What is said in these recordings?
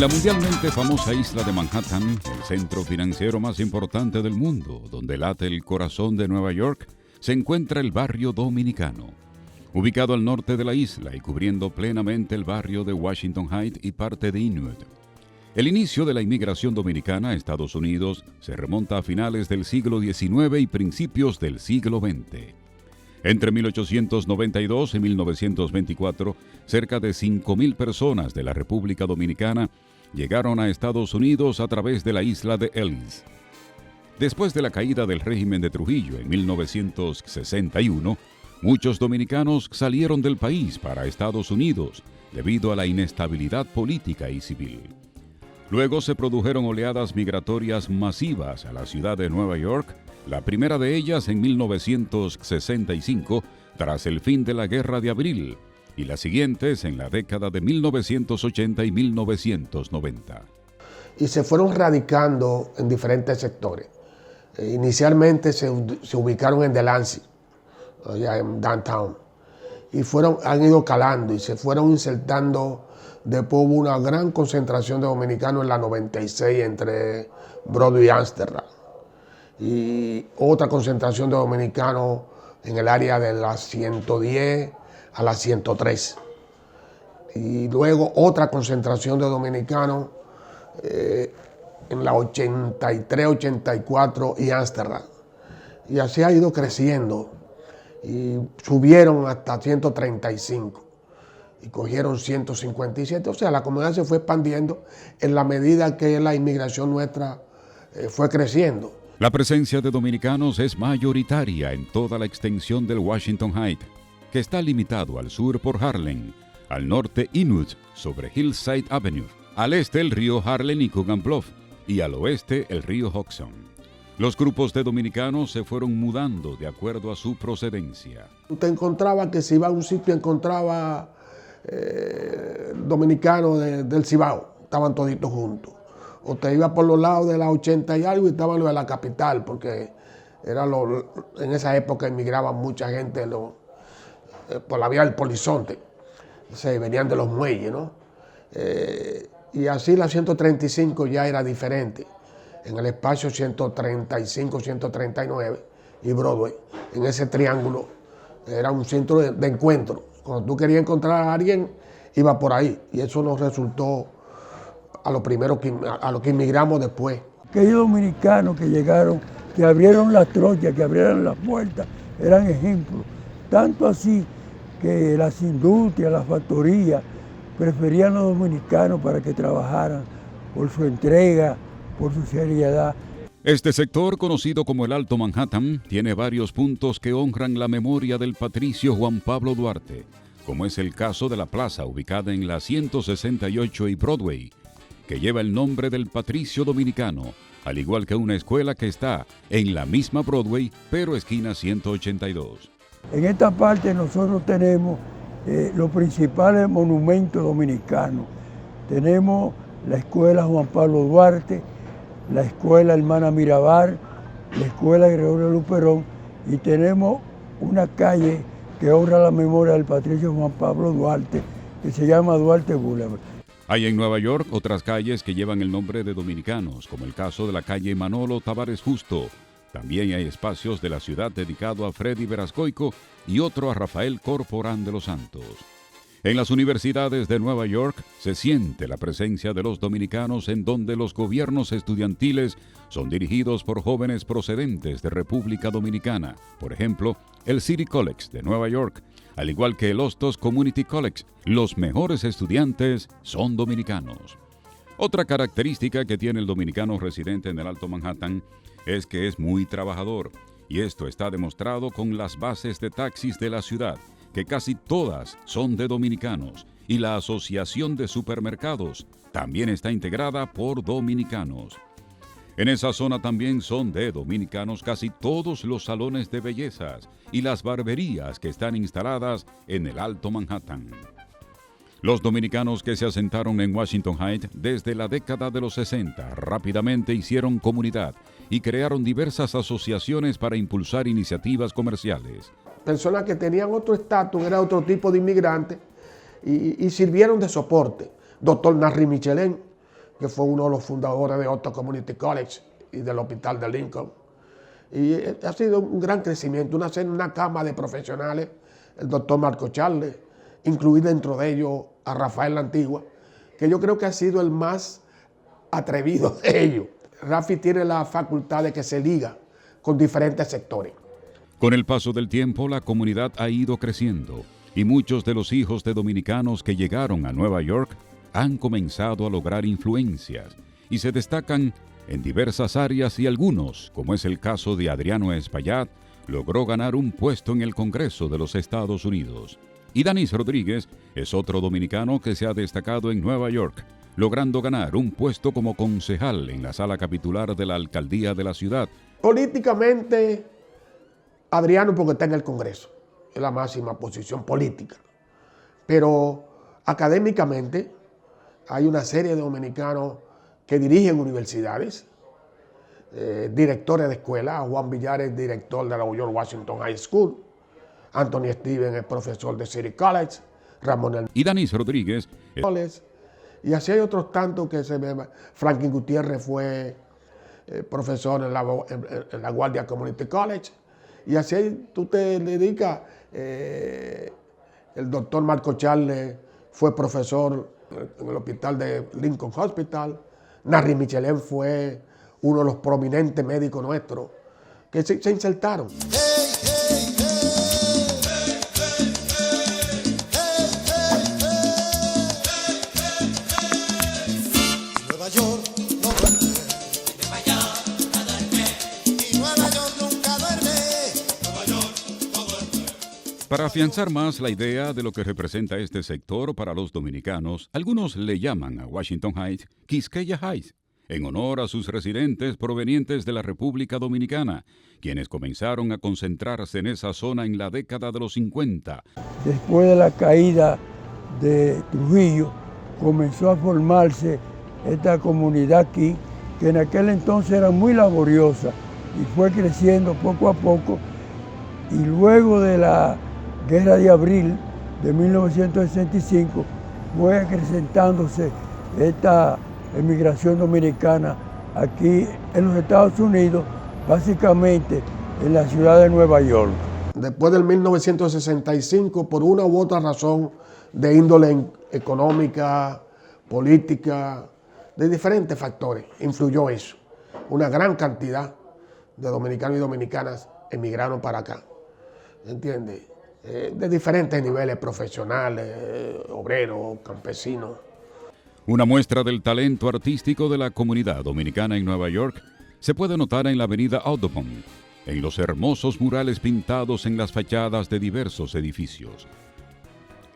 la mundialmente famosa isla de Manhattan, el centro financiero más importante del mundo, donde late el corazón de Nueva York, se encuentra el barrio dominicano. Ubicado al norte de la isla y cubriendo plenamente el barrio de Washington Heights y parte de Inwood. El inicio de la inmigración dominicana a Estados Unidos se remonta a finales del siglo XIX y principios del siglo XX. Entre 1892 y 1924, cerca de 5,000 personas de la República Dominicana llegaron a Estados Unidos a través de la isla de Ellis. Después de la caída del régimen de Trujillo en 1961, muchos dominicanos salieron del país para Estados Unidos debido a la inestabilidad política y civil. Luego se produjeron oleadas migratorias masivas a la ciudad de Nueva York, la primera de ellas en 1965, tras el fin de la Guerra de Abril, y las siguientes en la década de 1980 y 1990. Y se fueron radicando en diferentes sectores. Inicialmente se ubicaron en Delancey, allá en Downtown, y han ido calando y se fueron insertando. Después hubo una gran concentración de dominicanos en la 96 entre Broadway y Amsterdam. Y otra concentración de dominicanos en el área de la 110 a la 103. Y luego otra concentración de dominicanos en la 83, 84 y Amsterdam. Y así ha ido creciendo. Y subieron hasta 135. Y cogieron 157. O sea, la comunidad se fue expandiendo en la medida que la inmigración nuestra fue creciendo. La presencia de dominicanos es mayoritaria en toda la extensión del Washington Heights, que está limitado al sur por Harlem, al norte Inwood sobre Hillside Avenue, al este el río Harlem y Coogan Bluff, y al oeste el río Hudson. Los grupos de dominicanos se fueron mudando de acuerdo a su procedencia. Usted encontraba que si iba a un sitio encontraba dominicanos del Cibao, estaban toditos juntos. O te iba por los lados de la 80 y algo y estaban los de la capital, porque en esa época emigraba mucha gente por la vía del Polizonte. Se venían de los muelles, ¿no? Y así la 135 ya era diferente. En el espacio 135, 139 y Broadway, en ese triángulo, era un centro de encuentro. Cuando tú querías encontrar a alguien, iba por ahí. Y eso nos resultó a lo que inmigramos después. Aquellos dominicanos que llegaron, que abrieron las trochas, que abrieron las puertas, eran ejemplos. Tanto así que las industrias, las factorías, preferían a los dominicanos para que trabajaran por su entrega, por su seriedad. Este sector, conocido como el Alto Manhattan, tiene varios puntos que honran la memoria del patricio Juan Pablo Duarte, como es el caso de la plaza ubicada en la 168 y Broadway, que lleva el nombre del patricio dominicano, al igual que una escuela que está en la misma Broadway, pero esquina 182. En esta parte nosotros tenemos los principales monumentos dominicanos. Tenemos la escuela Juan Pablo Duarte, la escuela Hermana Mirabal, la escuela Gregorio Luperón, y tenemos una calle que honra la memoria del patricio Juan Pablo Duarte, que se llama Duarte Boulevard. Hay en Nueva York otras calles que llevan el nombre de dominicanos, como el caso de la calle Manolo Tavares Justo. También hay espacios de la ciudad dedicado a Freddy Verascoico y otro a Rafael Corporán de los Santos. En las universidades de Nueva York se siente la presencia de los dominicanos, en donde los gobiernos estudiantiles son dirigidos por jóvenes procedentes de República Dominicana. Por ejemplo, el City College de Nueva York, al igual que el Hostos Community College. Los mejores estudiantes son dominicanos. Otra característica que tiene el dominicano residente en el Alto Manhattan es que es muy trabajador, y esto está demostrado con las bases de taxis de la ciudad, que casi todas son de dominicanos, y la Asociación de Supermercados también está integrada por dominicanos. En esa zona también son de dominicanos casi todos los salones de bellezas y las barberías que están instaladas en el Alto Manhattan. Los dominicanos que se asentaron en Washington Heights desde la década de los 60 rápidamente hicieron comunidad y crearon diversas asociaciones para impulsar iniciativas comerciales. Personas que tenían otro estatus, era otro tipo de inmigrantes y sirvieron de soporte. Doctor Narri Michelén, que fue uno de los fundadores de Otto Community College y del Hospital de Lincoln. Y ha sido un gran crecimiento, una cama de profesionales, el doctor Marco Charles, incluir dentro de ellos a Rafael La Antigua, que yo creo que ha sido el más atrevido de ellos. Rafi tiene la facultad de que se liga con diferentes sectores. Con el paso del tiempo, la comunidad ha ido creciendo y muchos de los hijos de dominicanos que llegaron a Nueva York han comenzado a lograr influencias y se destacan en diversas áreas y algunos, como es el caso de Adriano Espaillat, logró ganar un puesto en el Congreso de los Estados Unidos. Y Danis Rodríguez es otro dominicano que se ha destacado en Nueva York, logrando ganar un puesto como concejal en la sala capitular de la alcaldía de la ciudad. Políticamente, Adriano porque está en el Congreso, es la máxima posición política. Pero académicamente hay una serie de dominicanos que dirigen universidades, directores de escuelas. Juan Villares, director de la George Washington High School. Anthony Stevens es profesor de City College. Ramón y Danis Rodríguez. Y así hay otros tantos que se ven. Franklin Gutiérrez fue profesor en la Guardia Community College. Y así tú te dedicas. El doctor Marco Charles fue profesor en el hospital de Lincoln Hospital. Narry Michelin fue uno de los prominentes médicos nuestros que se insertaron. Nueva York no duerme, Nueva York no duerme, y Nueva York nunca duerme, Nueva York no duerme. Para afianzar más la idea de lo que representa este sector para los dominicanos, algunos le llaman a Washington Heights Quisqueya Heights, en honor a sus residentes provenientes de la República Dominicana, quienes comenzaron a concentrarse en esa zona en la década de los 50. Después de la caída de Trujillo, comenzó a formarse esta comunidad aquí, que en aquel entonces era muy laboriosa y fue creciendo poco a poco. Y luego de la Guerra de Abril de 1965 fue acrecentándose esta emigración dominicana aquí en los Estados Unidos, básicamente en la ciudad de Nueva York. Después del 1965, por una u otra razón de índole económica, política, de diferentes factores, influyó eso. Una gran cantidad de dominicanos y dominicanas emigraron para acá, ¿entiendes? De diferentes niveles profesionales, obreros, campesinos. Una muestra del talento artístico de la comunidad dominicana en Nueva York se puede notar en la avenida Audubon, en los hermosos murales pintados en las fachadas de diversos edificios.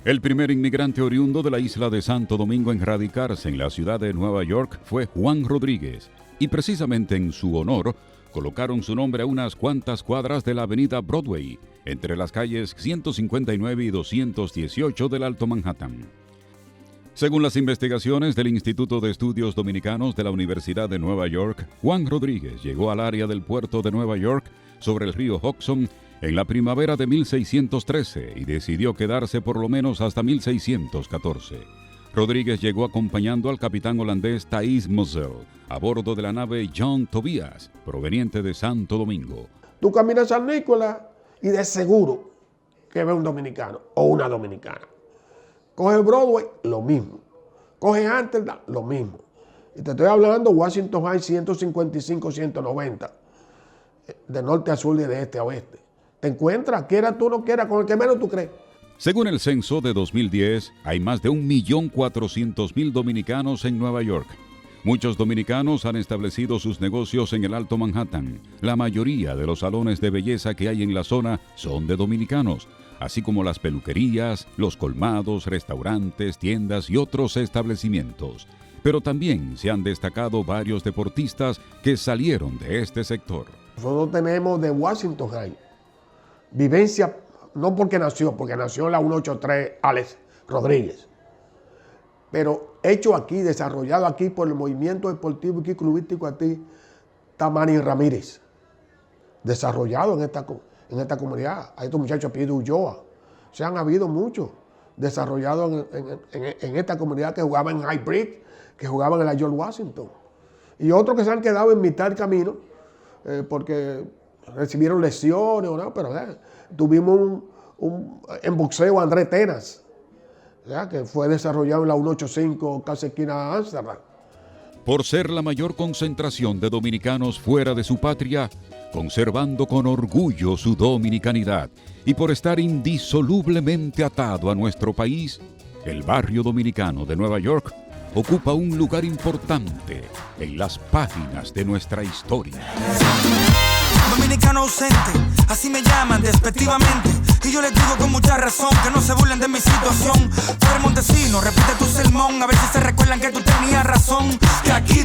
El primer inmigrante oriundo de la isla de Santo Domingo en radicarse en la ciudad de Nueva York fue Juan Rodríguez, y precisamente en su honor colocaron su nombre a unas cuantas cuadras de la avenida Broadway, entre las calles 159 y 218 del Alto Manhattan. Según las investigaciones del Instituto de Estudios Dominicanos de la Universidad de Nueva York, Juan Rodríguez llegó al área del puerto de Nueva York sobre el río Hudson en la primavera de 1613 y decidió quedarse por lo menos hasta 1614. Rodríguez llegó acompañando al capitán holandés Thijs Mosel a bordo de la nave John Tobias, proveniente de Santo Domingo. Tú caminas a San Nicolás y de seguro que ves un dominicano o una dominicana. Coge Broadway, lo mismo. Coge Amsterdam, lo mismo. Y te estoy hablando Washington Heights 155, 190. De norte a sur y de este a oeste. Te encuentras, quiera tú no quieras, con el que menos tú crees. Según el censo de 2010, hay más de 1.400.000 dominicanos en Nueva York. Muchos dominicanos han establecido sus negocios en el Alto Manhattan. La mayoría de los salones de belleza que hay en la zona son de dominicanos, así como las peluquerías, los colmados, restaurantes, tiendas y otros establecimientos. Pero también se han destacado varios deportistas que salieron de este sector. Nosotros tenemos de Washington Heights vivencia, no porque nació en la 183 Alex Rodríguez, pero hecho aquí, desarrollado aquí por el movimiento deportivo y clubístico aquí, Tamani Ramírez, desarrollado en esta comunidad. Hay estos muchachos apellido Ulloa. Se han habido muchos desarrollados en esta comunidad que jugaban en High Brick, que jugaban en la George Washington. Y otros que se han quedado en mitad del camino porque recibieron lesiones, ¿no? Pero tuvimos en boxeo a André Tenas, que fue desarrollado en la 185 casi esquina de Ámsterdam. Por ser la mayor concentración de dominicanos fuera de su patria, conservando con orgullo su dominicanidad, y por estar indisolublemente atado a nuestro país, el barrio dominicano de Nueva York ocupa un lugar importante en las páginas de nuestra historia. Dominicano ausente, así me llaman despectivamente, y yo les digo con mucha razón que no se burlen de mi situación. Tú eres montesino, repite tu sermón, a ver si se recuerdan que tú tenías razón, que aquí